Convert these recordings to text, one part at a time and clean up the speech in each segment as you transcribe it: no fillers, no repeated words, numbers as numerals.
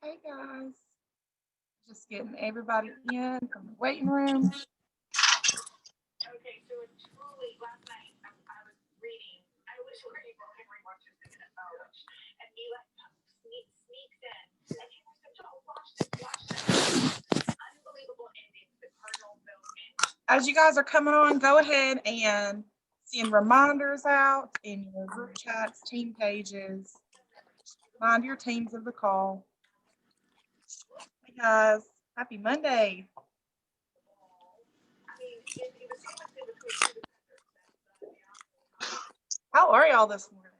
Hey guys, just getting everybody in from the waiting room. Okay, so it's truly last night I was reading. I wish people can rewatch this again and he like sneaks in and he was such a watch this. Unbelievable endings the Cardinals don't get. As you guys are coming on, go ahead and send reminders out in your group chats, team pages. Remind your teams of the call. Hey guys, happy Monday. How are y'all this morning?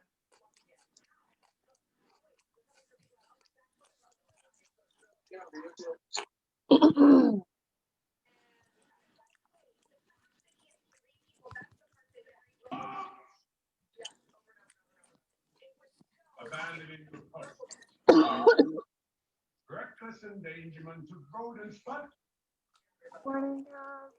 Abandoning the post. Reckless endangerment of rodents, but Morning, guys.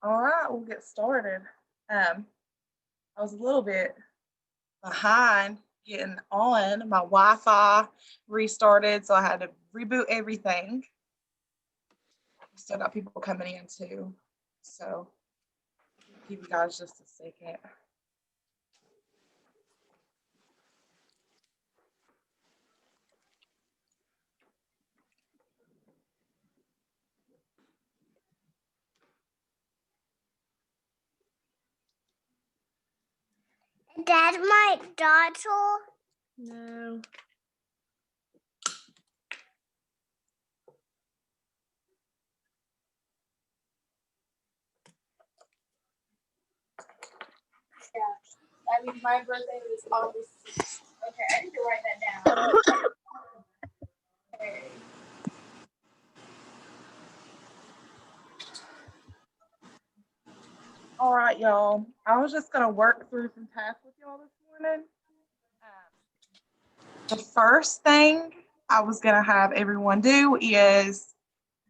All right, we'll get started. I was a little bit behind getting on. My Wi-Fi restarted, so I had to reboot everything. Still got people coming in too, so give you guys just a second. Dad, my daughter. No. That means my birthday is August 6th. Okay, I need to write that down. Okay. All right, y'all. I was just gonna work through some tasks with y'all this morning. The first thing I was gonna have everyone do is,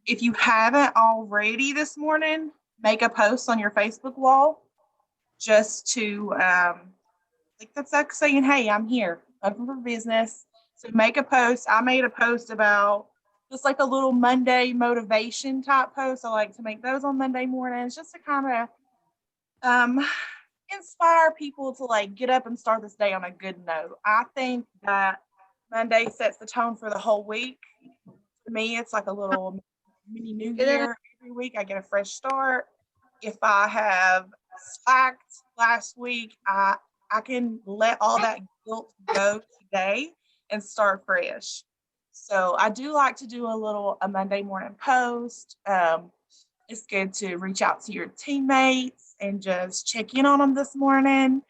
if you haven't already this morning, make a post on your Facebook wall just to like that's like saying, hey, I'm here, open for business. So make a post. I made a post about just like a little Monday motivation type post. I like to make those on Monday mornings just to kind of inspire people to like get up and start this day on a good note. I think that Monday sets the tone for the whole week. For me, it's like a little mini new year. Every week I get a fresh start. If I have slacked last week, I can let all that guilt go today and start fresh. So I do like to do a Monday morning post. It's good to reach out to your teammates and just check in on them this morning.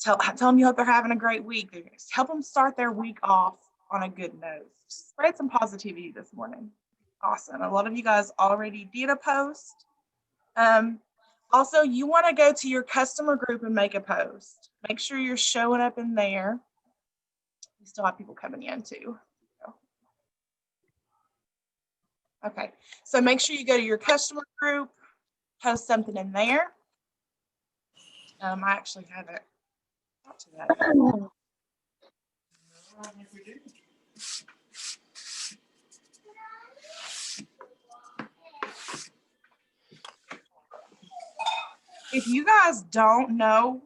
Tell them you hope they're having a great week. Just help them start their week off on a good note. Just spread some positivity this morning. Awesome. A lot of you guys already did a post. Also, you want to go to your customer group and make a post. Make sure you're showing up in there. We still have people coming in too. Okay, so make sure you go to your customer group, post something in there. I actually haven't got to that yet. If you guys don't know,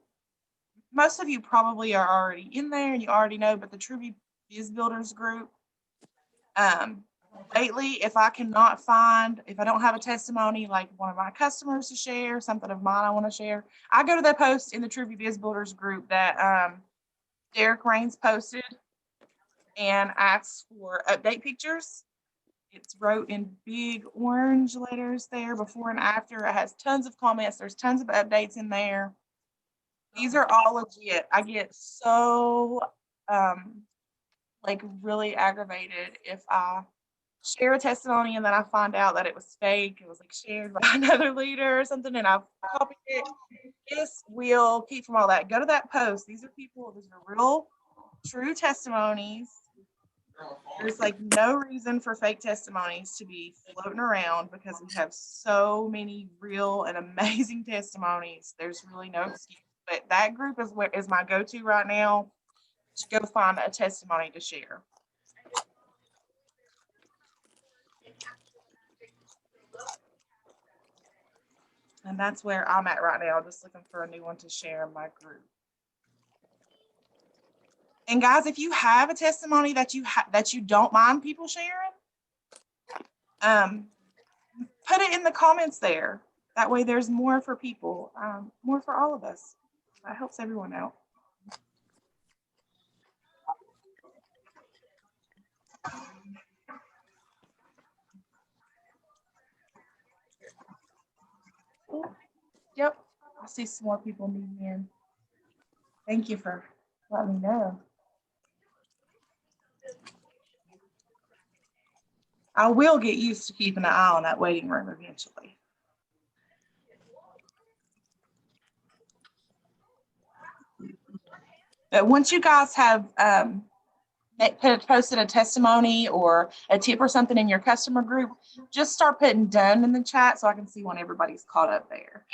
most of you probably are already in there and you already know, but the Tru Biz Builders group, lately, if I don't have a testimony like one of my customers to share, something of mine I want to share, I go to that post in the Tru Biz Builders group that Derek Rains posted and asks for update pictures. It's wrote in big orange letters there, before and after. It has tons of comments. There's tons of updates in there. These are all legit. I get so like really aggravated if I share a testimony and then I find out that it was fake. It was like shared by another leader or something, and I've copied it. This will keep from all that. Go to that post. These are real, true testimonies. There's like no reason for fake testimonies to be floating around because we have so many real and amazing testimonies. There's really no excuse. But that group is my go-to right now to go find a testimony to share. And that's where I'm at right now, just looking for a new one to share in my group. And guys, if you have a testimony that you don't mind people sharing, put it in the comments there. That way there's more for people, more for all of us. That helps everyone out. Yep, I see some more people moving in. Thank you for letting me know. I will get used to keeping an eye on that waiting room eventually. But once you guys have posted a testimony or a tip or something in your customer group, just start putting done in the chat so I can see when everybody's caught up there.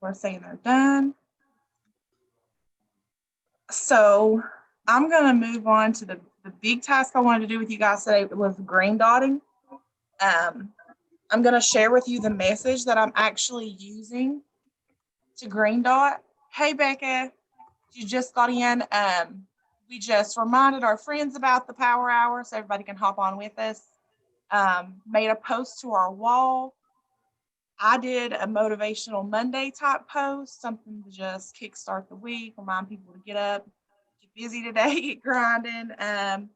We're saying they're done. So I'm going to move on to the big task I wanted to do with you guys today was green dotting. I'm going to share with you the message that I'm actually using to green dot. Hey, Becca, you just got in. We just reminded our friends about the Power Hour so everybody can hop on with us. Made a post to our wall. I did a motivational Monday type post, something to just kickstart the week, remind people to get up, get busy today, get grinding. And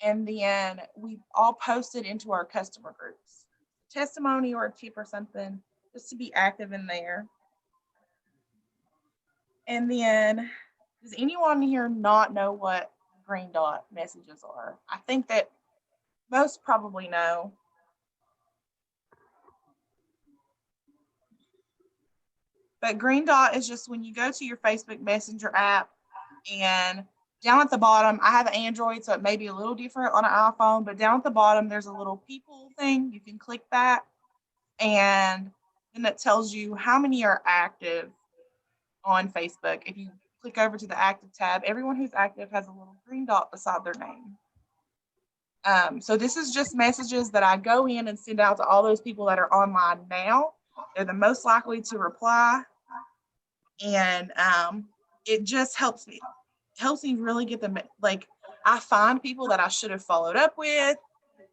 then we all posted into our customer groups, testimony or a tip or something, just to be active in there. And then, does anyone here not know what green dot messages are? I think that most probably know. But green dot is just when you go to your Facebook Messenger app and down at the bottom, I have an Android, so it may be a little different on an iPhone, but down at the bottom, there's a little people thing. You can click that, and then it tells you how many are active on Facebook. If you click over to the active tab, everyone who's active has a little green dot beside their name. So this is just messages that I go in and send out to all those people that are online now. They're the most likely to reply. And it just helps me really get them, like, I find people that I should have followed up with,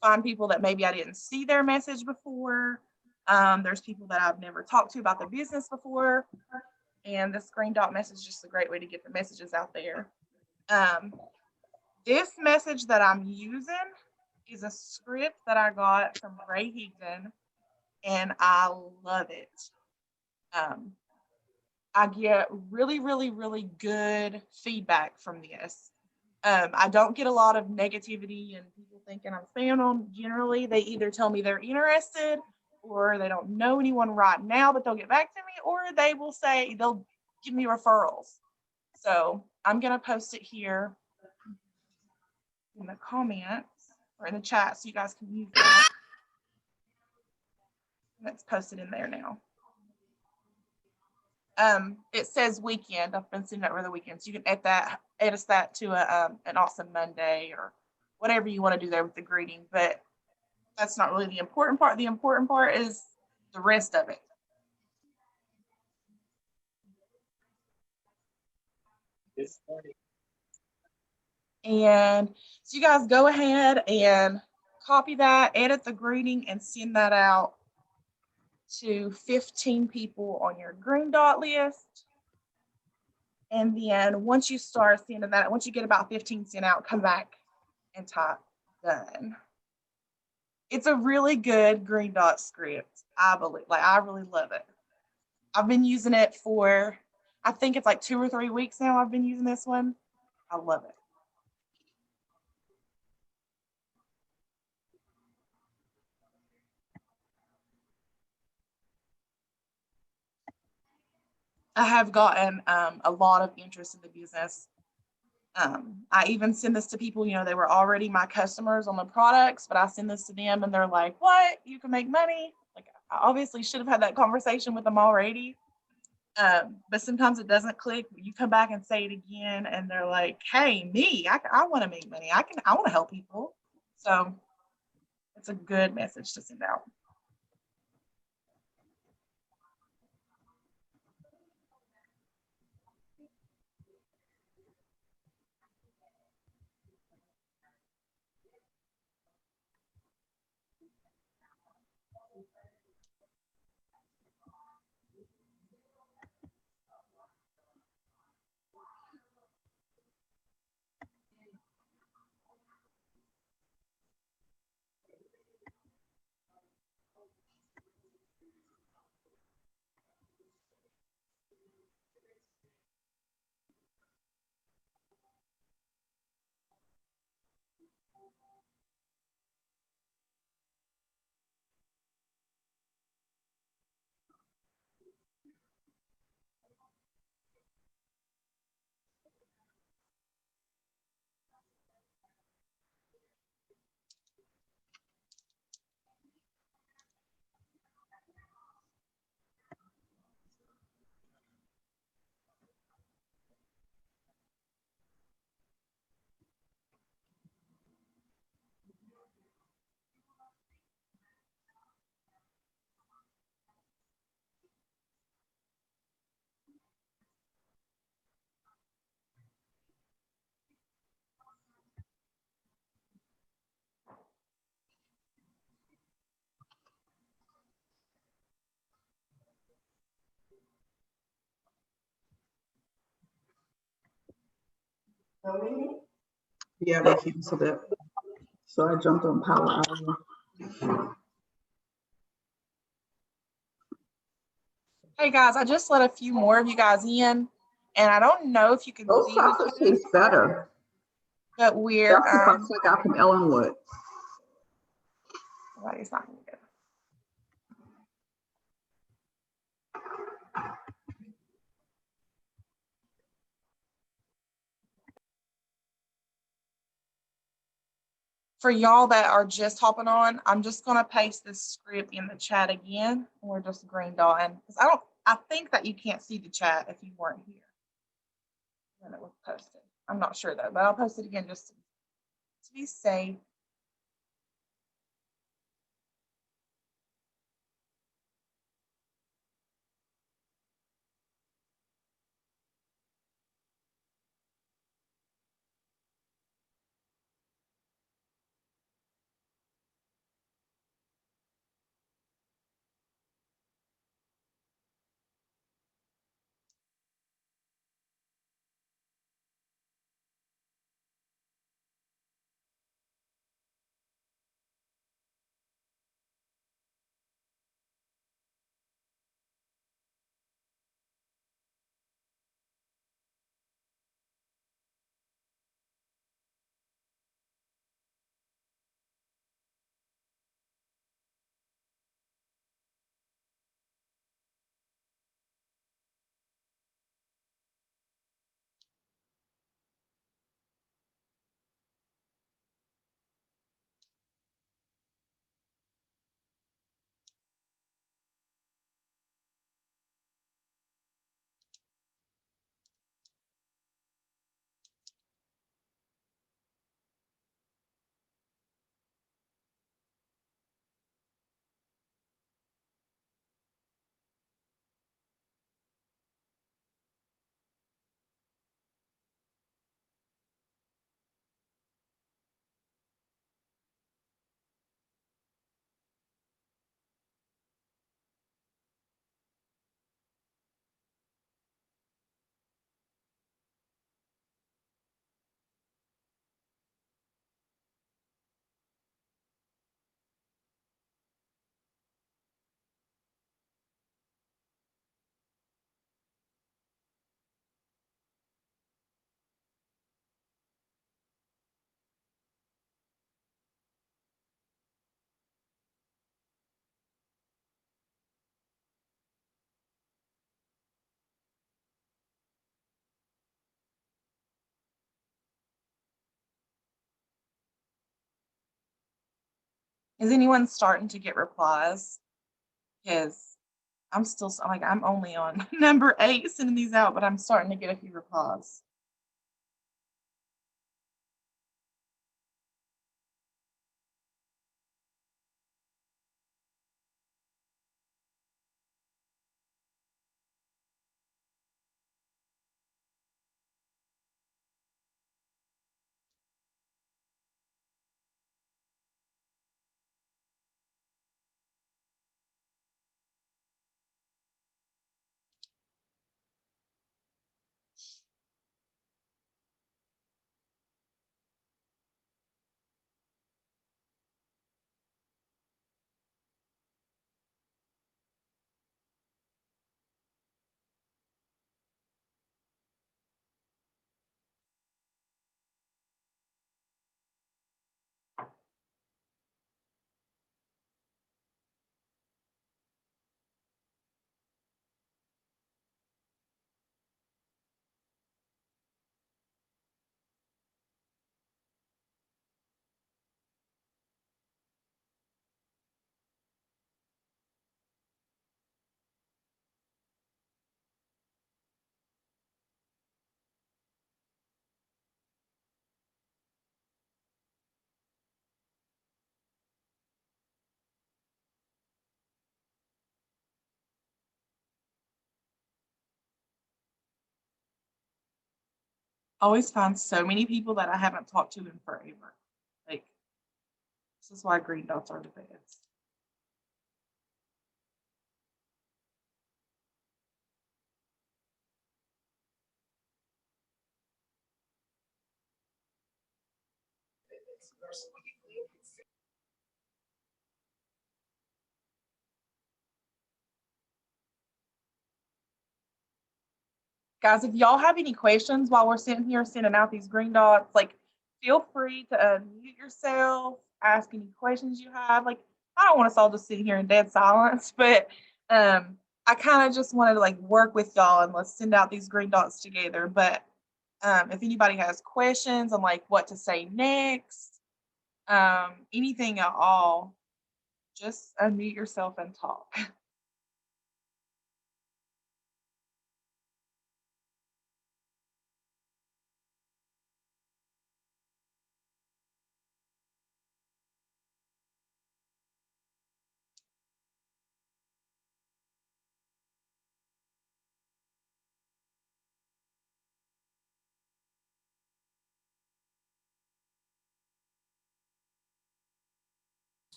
find people that maybe I didn't see their message before. There's people that I've never talked to about the business before. And this green dot message is just a great way to get the messages out there. This message that I'm using is a script that I got from Ray Higdon, and I love it. I get really, really, really good feedback from this. I don't get a lot of negativity and people thinking I'm spamming them. Generally, they either tell me they're interested or they don't know anyone right now, but they'll get back to me, or they will say they'll give me referrals. So I'm going to post it here in the comments or in the chat so you guys can use that. Let's post it in there now. It says weekend. I've been sending it over the weekend. So you can add us that to an awesome Monday or whatever you want to do there with the greeting. But that's not really the important part. The important part is the rest of it. And so you guys go ahead and copy that, edit the greeting, and send that out to 15 people on your green dot list. And then once you start sending that, once you get about 15 sent out, come back and type done. It's a really good green dot script. I believe, like, I really love it. I've been using it for, I think it's like 2 or 3 weeks now. I've been using this one. I love it. I have gotten a lot of interest in the business. I even send this to people, they were already my customers on the products, but I send this to them and they're like, what? You can make money? Like, I obviously should have had that conversation with them already. But sometimes it doesn't click. You come back and say it again and they're like, hey, I want to make money. I want to help people. So it's a good message to send out. Yeah, they canceled it. So I jumped on Power Hour. Hey guys, I just let a few more of you guys in, and I don't know if you can Those see chocolate the chat, taste better. but we're That's the box I got from Ellenwood. somebody's not gonna get it. For y'all that are just hopping on, I'm just gonna paste this script in the chat again. And we're just green dotting because I think that you can't see the chat if you weren't here when it was posted. I'm not sure though, but I'll post it again just to be safe. Is anyone starting to get replies? Because I'm still like, I'm only on number 8 sending these out, but I'm starting to get a few replies. Always find so many people that I haven't talked to in forever. Like, this is why green dots are the best. Guys, if y'all have any questions while we're sitting here sending out these green dots, like, feel free to unmute yourself, ask any questions you have. Like, I don't want us all just sitting here in dead silence, but I kind of just wanted to like work with y'all and let's send out these green dots together. But if anybody has questions on like what to say next, anything at all, just unmute yourself and talk.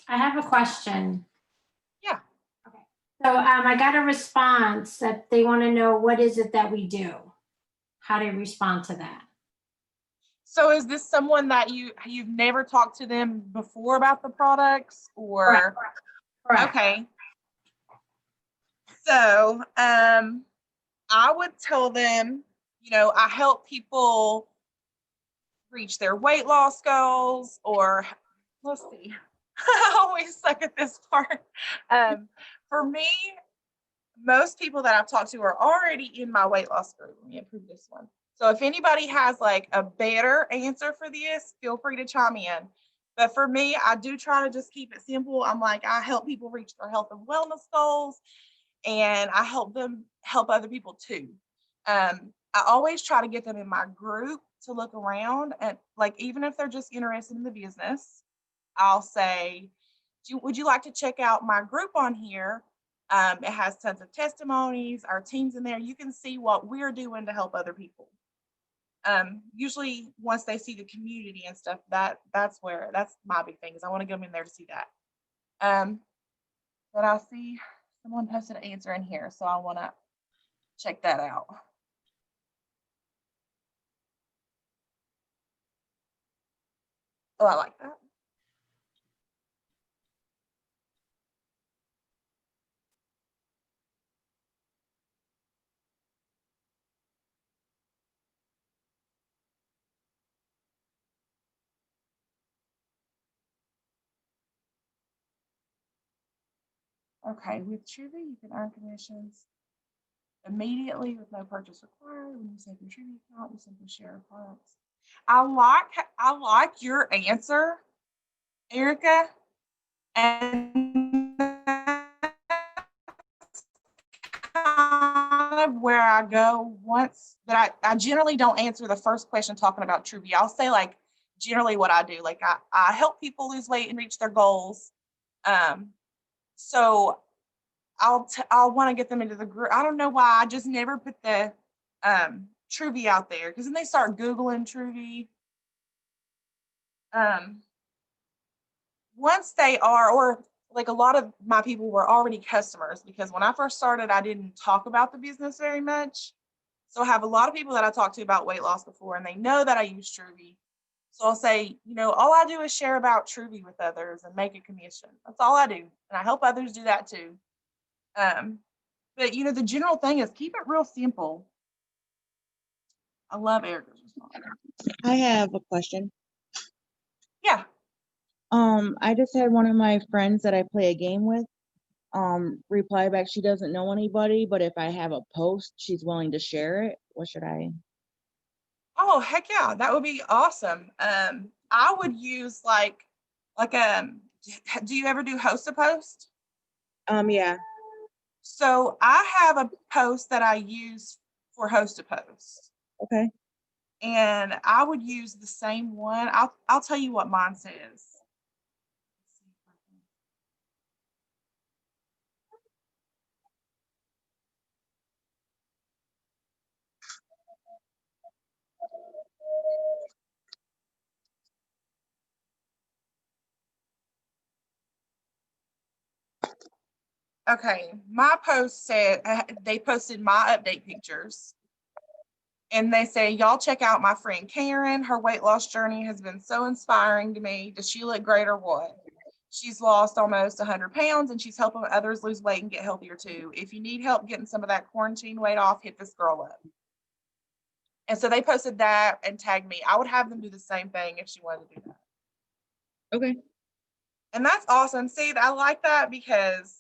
I have a question. Yeah. Okay. So I got a response that they want to know what is it that we do? How do you respond to that? So is this someone that you've never talked to them before about the products or? Correct. Okay. So I would tell them, I help people reach their weight loss goals, or let's see. I always suck at this part. For me, most people that I've talked to are already in my weight loss group. Let me approve this one. So if anybody has like a better answer for this, feel free to chime in. But for me, I do try to just keep it simple. I'm like, I help people reach their health and wellness goals, and I help them help other people too. I always try to get them in my group to look around, and like, even if they're just interested in the business, I'll say, would you like to check out my group on here? It has tons of testimonies, our team's in there. You can see what we're doing to help other people. Usually once they see the community and stuff, that's my big thing, is I want to get them in there to see that. But I see someone posted an answer in here, so I want to check that out. Oh, I like that. Okay, with Trivia, you can earn commissions immediately with no purchase required. When you set your Trivia account, you simply share products. I like your answer. Erica, and kind of where I go once, but I generally don't answer the first question talking about Truvy. I'll say like generally what I do. Like I help people lose weight and reach their goals. So I'll want to get them into the group. I don't know why I just never put the Truvy out there, because then they start Googling Truvy. Once they are, or like a lot of my people were already customers, because when I first started, I didn't talk about the business very much. So I have a lot of people that I talked to about weight loss before, and they know that I use Truvy. So I'll say, all I do is share about Truvy with others and make a commission. That's all I do. And I help others do that too. But the general thing is keep it real simple. I love Erica's response. I have a question. Yeah. I just had one of my friends that I play a game with reply back. She doesn't know anybody, but if I have a post, she's willing to share it. What should I? Oh, heck yeah, that would be awesome. I would use like do you ever do host a post? Yeah. So I have a post that I use for host a post. Okay. And I would use the same one. I'll tell you what mine says. Okay, my post said they posted my update pictures. And they say, y'all check out my friend Karen. Her weight loss journey has been so inspiring to me. Does she look great or what? She's lost almost 100 pounds and she's helping others lose weight and get healthier too. If you need help getting some of that quarantine weight off, hit this girl up. And so they posted that and tagged me. I would have them do the same thing if she wanted to do that. Okay. And that's awesome. See, I like that because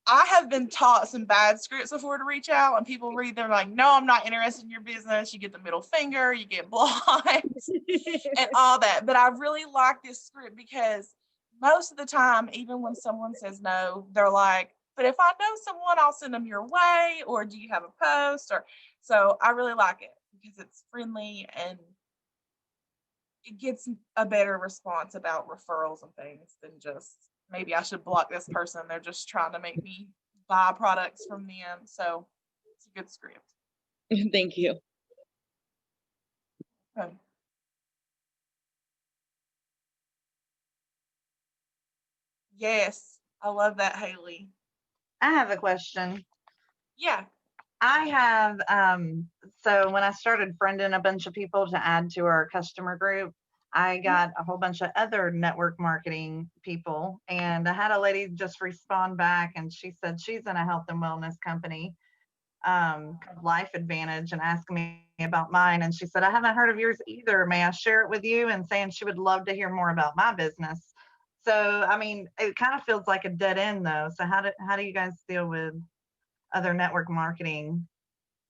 I have been taught some bad scripts before to reach out, and people read them like, no, I'm not interested in your business. You get the middle finger, you get blocked and all that. But I really like this script because most of the time, even when someone says no, they're like, but if I know someone, I'll send them your way, or do you have a post? Or so I really like it because it's friendly and it gets a better response about referrals and things than just maybe I should block this person. They're just trying to make me buy products from them. So it's a good script. Thank you. Okay. Yes, I love that, Haley. I have a question. Yeah. I have, so when I started friending a bunch of people to add to our customer group, I got a whole bunch of other network marketing people. And I had a lady just respond back and she said she's in a health and wellness company, Life Advantage, and asked me about mine. And she said, I haven't heard of yours either. May I share it with you? And saying she would love to hear more about my business. So, I mean, it kind of feels like a dead end though. So how do you guys deal with other network marketing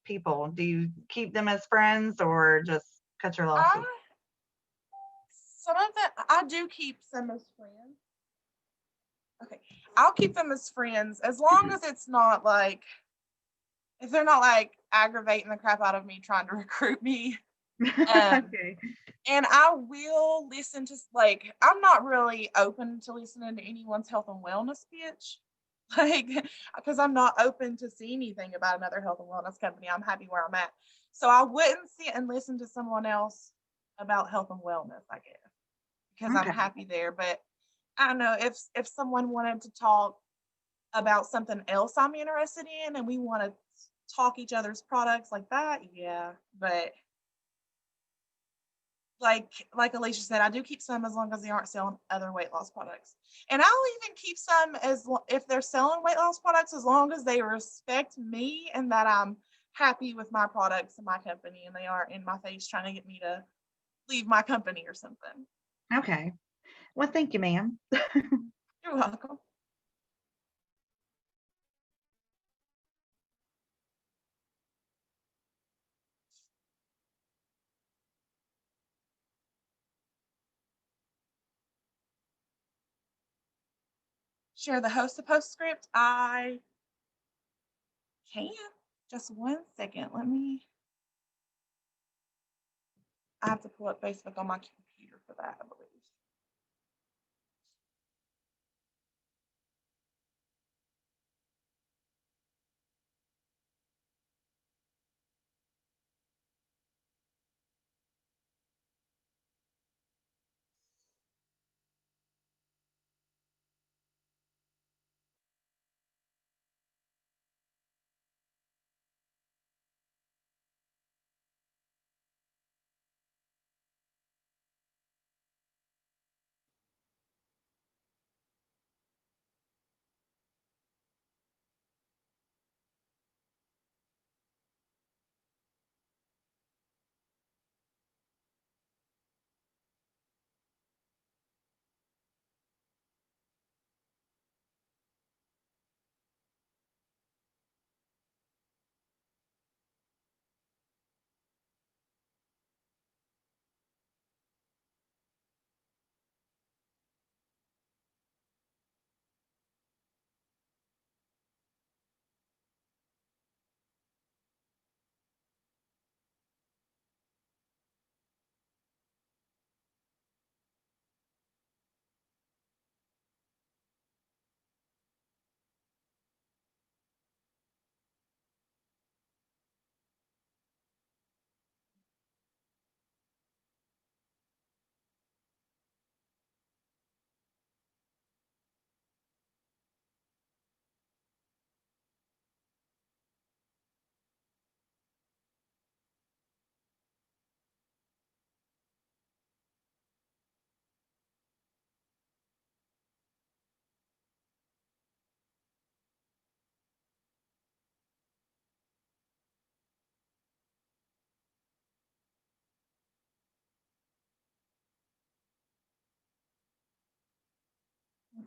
people? Do you keep them as friends or just cut your losses? Some of them, I do keep some as friends. Okay. I'll keep them as friends as long as it's not like, if they're not like aggravating the crap out of me trying to recruit me. Okay. And I will listen to, like, I'm not really open to listening to anyone's health and wellness pitch. Like, because I'm not open to see anything about another health and wellness company. I'm happy where I'm at. So I wouldn't sit and listen to someone else about health and wellness, I guess, because I'm Okay. happy there. But I don't know if someone wanted to talk about something else I'm interested in and we want to talk each other's products like that, yeah. But like Alicia said, I do keep some as long as they aren't selling other weight loss products. And I'll even keep some if they're selling weight loss products, as long as they respect me and that I'm happy with my products and my company and they aren't in my face trying to get me to leave my company or something. Okay. Well, thank you, ma'am. You're welcome. share the host to post script? I can. Just 1 second. I have to pull up Facebook on my computer for that, I believe.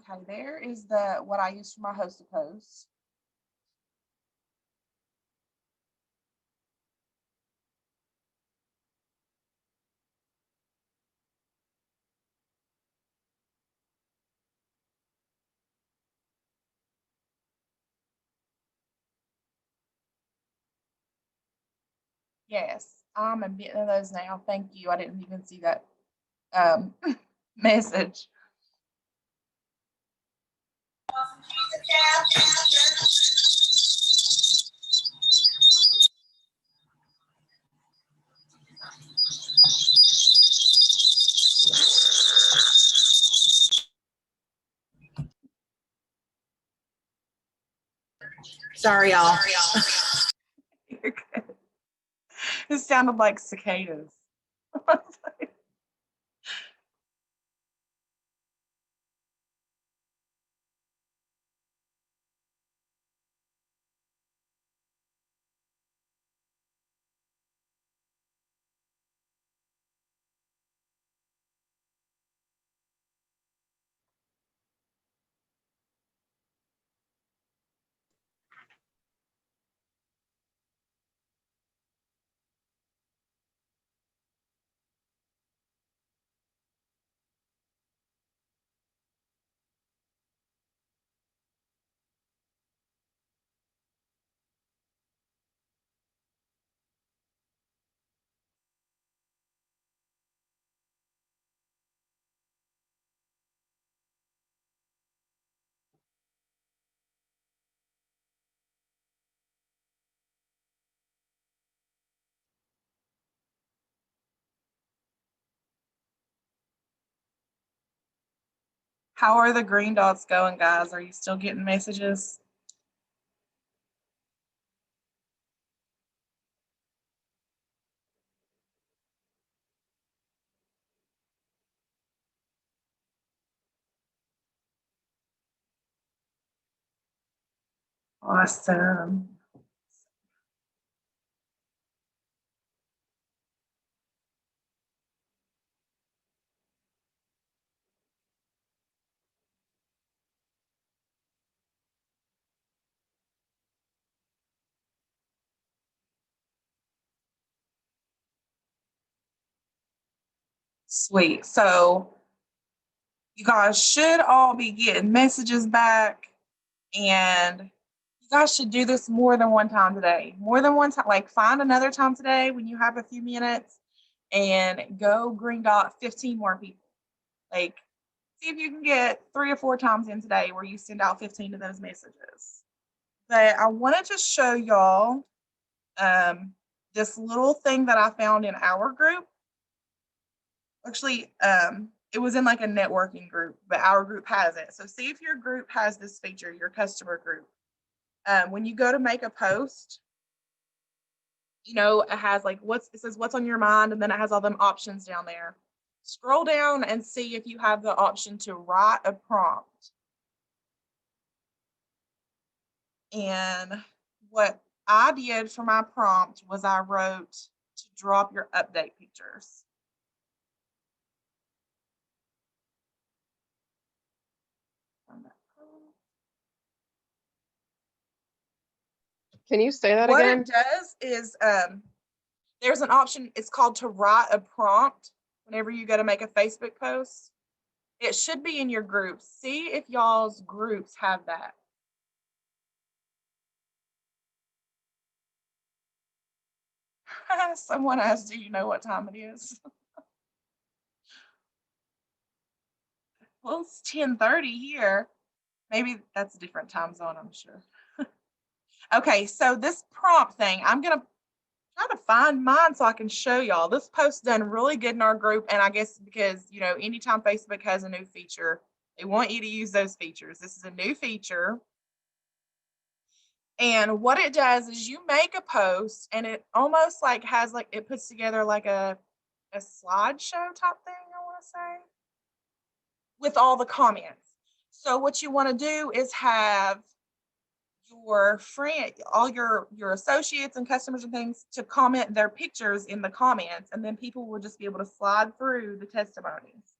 Okay, there is what I use for my host to post. Yes, I'm admitting those now. Thank you. I didn't even see that message. Sorry, y'all. You're good. It sounded like cicadas. How are the green dots going, guys? Are you still getting messages? Awesome. Sweet. So You guys should all be getting messages back, and you guys should do this more than one time today. More than one time, like find another time today when you have a few minutes and go green dot 15 more people. Like, see if you can get 3 or 4 times in today where you send out 15 of those messages. But I wanted to show y'all this little thing that I found in our group. Actually, it was in like a networking group, but our group has it. So see if your group has this feature, your customer group. When you go to make a post, you know, it has like it says what's on your mind, and then it has all them options down there. Scroll down and see if you have the option to write a prompt. And what I did for my prompt was I wrote to drop your update pictures. Can you say that What again? it does is there's an option, it's called to write a prompt whenever you go to make a Facebook post. It should be in your groups. See if y'all's groups have that. Someone asked, do you know what time it is? Well, it's 10:30 here. Maybe that's a different time zone, I'm sure. Okay, so this prompt thing, I'm going to try to find mine so I can show y'all. This post done really good in our group, and I guess because, you know, anytime Facebook has a new feature, they want you to use those features. This is a new feature. And what it does is you make a post, and it almost like has like, it puts together like a slideshow type thing, I want to say, with all the comments. So what you want to do is have your friend, all your associates and customers and things to comment their pictures in the comments, and then people will just be able to slide through the testimonies.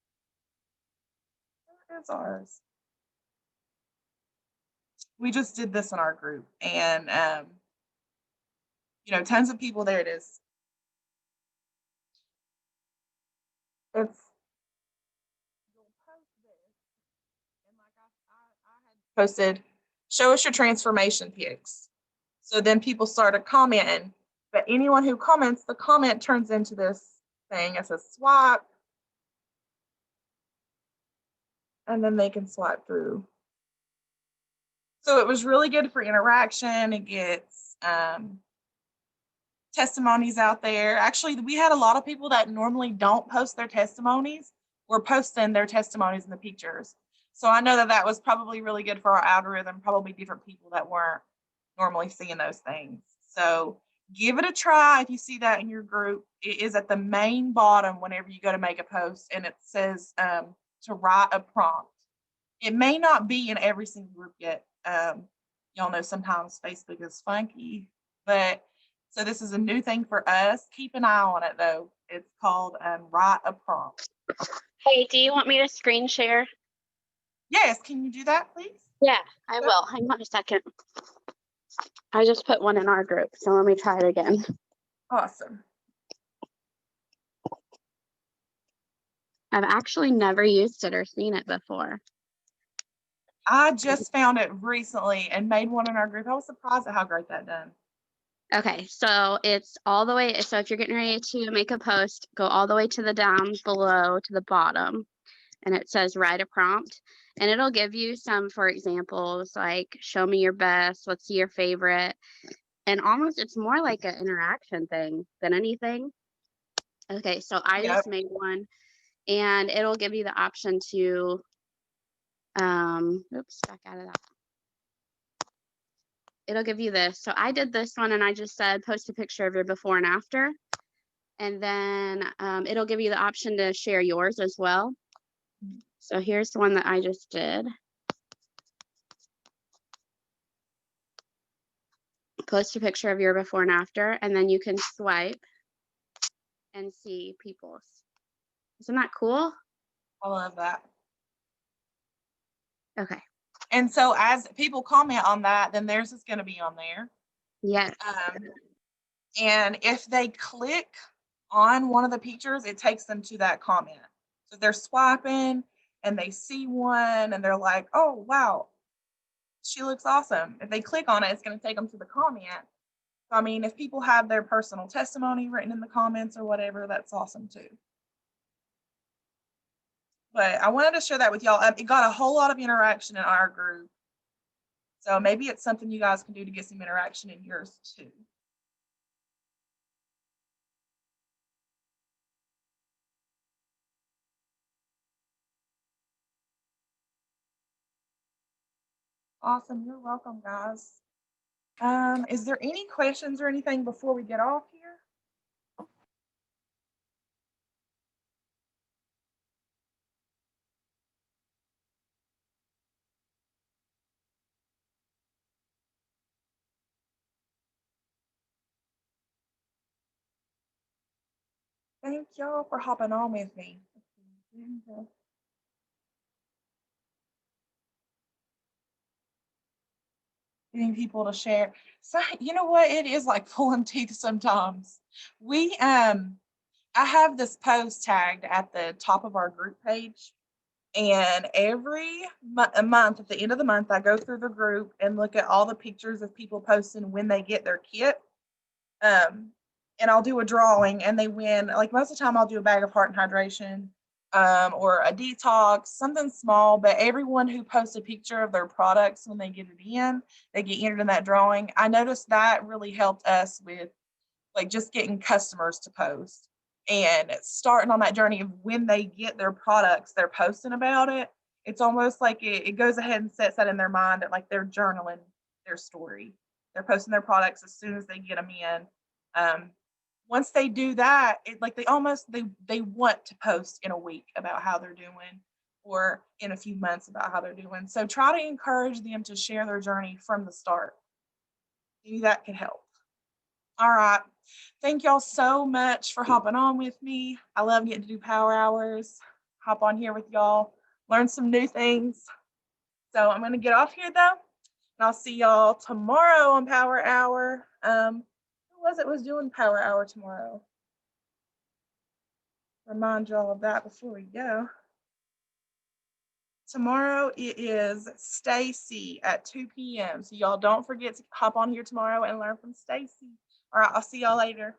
There's ours. We just did this in our group, and you know, tons of people. There it is. It's you'll post this, and like I had posted, show us your transformation pics. So then people started commenting, but anyone who comments, the comment turns into this thing. It says swipe, and then they can swipe through. So it was really good for interaction. It gets testimonies out there. Actually, we had a lot of people that normally don't post their testimonies were posting their testimonies in the pictures. So I know that that was probably really good for our algorithm, probably different people that weren't normally seeing those things. So give it a try if you see that in your group. It is at the main bottom whenever you go to make a post, and it says to write a prompt. It may not be in every single group yet. Y'all know sometimes Facebook is funky, but so this is a new thing for us. Keep an eye on it though. It's called write a prompt. Hey, do you want me to screen share? Yes, can you do that, please? Yeah, I will. Hang on a second. I just put one in our group, so let me try it again. Awesome. I've actually never used it or seen it before. I just found it recently and made one in our group. I was surprised at how great that done. Okay, so it's all the way. So if you're getting ready to make a post, go all the way to the down below to the bottom, and it says write a prompt, and it'll give you some, for examples, like show me your best, let's see your favorite, and almost it's more like an interaction thing than anything. Okay, so I just made one, and it'll give you the option to, oops, back out of that. It'll give you this. So I did this one, and I just said post a picture of your before and after, and then it'll give you the option to share yours as well. So here's the one that I just did. Post a picture of your before and after, and then you can swipe and see people's. Isn't that cool? I love that. Okay. And so as people comment on that, then theirs is going to be on there. Yes. And if they click on one of the pictures, it takes them to that comment. So they're swiping and they see one and they're like, oh, wow, she looks awesome. If they click on it, it's going to take them to the comment. So, I mean, if people have their personal testimony written in the comments or whatever, that's awesome too. But I wanted to share that with y'all. It got a whole lot of interaction in our group. So maybe it's something you guys can do to get some interaction in yours too. Awesome. You're welcome, guys. Is there any questions or anything before we get off here? Thank y'all for hopping on with me. Getting people to share. So you know what? It is like pulling teeth sometimes. I have this post tagged at the top of our group page. And every month, at the end of the month, I go through the group and look at all the pictures of people posting when they get their kit. And I'll do a drawing and they win. Like most of the time I'll do a bag of heart and hydration, or a detox, something small, but everyone who posts a picture of their products when they get it in, they get entered in that drawing. I noticed that really helped us with like just getting customers to post and starting on that journey of when they get their products, they're posting about it. It's almost like it goes ahead and sets that in their mind that like they're journaling their story. They're posting their products as soon as they get them in. Once they do that, it like they want to post in a week about how they're doing or in a few months about how they're doing. So try to encourage them to share their journey from the start. Maybe that could help. All right. Thank y'all so much for hopping on with me. I love getting to do power hours. Hop on here with y'all, learn some new things. So I'm going to get off here though, and I'll see y'all tomorrow on Power Hour. Who was doing Power Hour tomorrow? Remind y'all of that before we go. Tomorrow it is Stacy at 2 p.m. So y'all don't forget to hop on here tomorrow and learn from Stacy. All right, I'll see y'all later.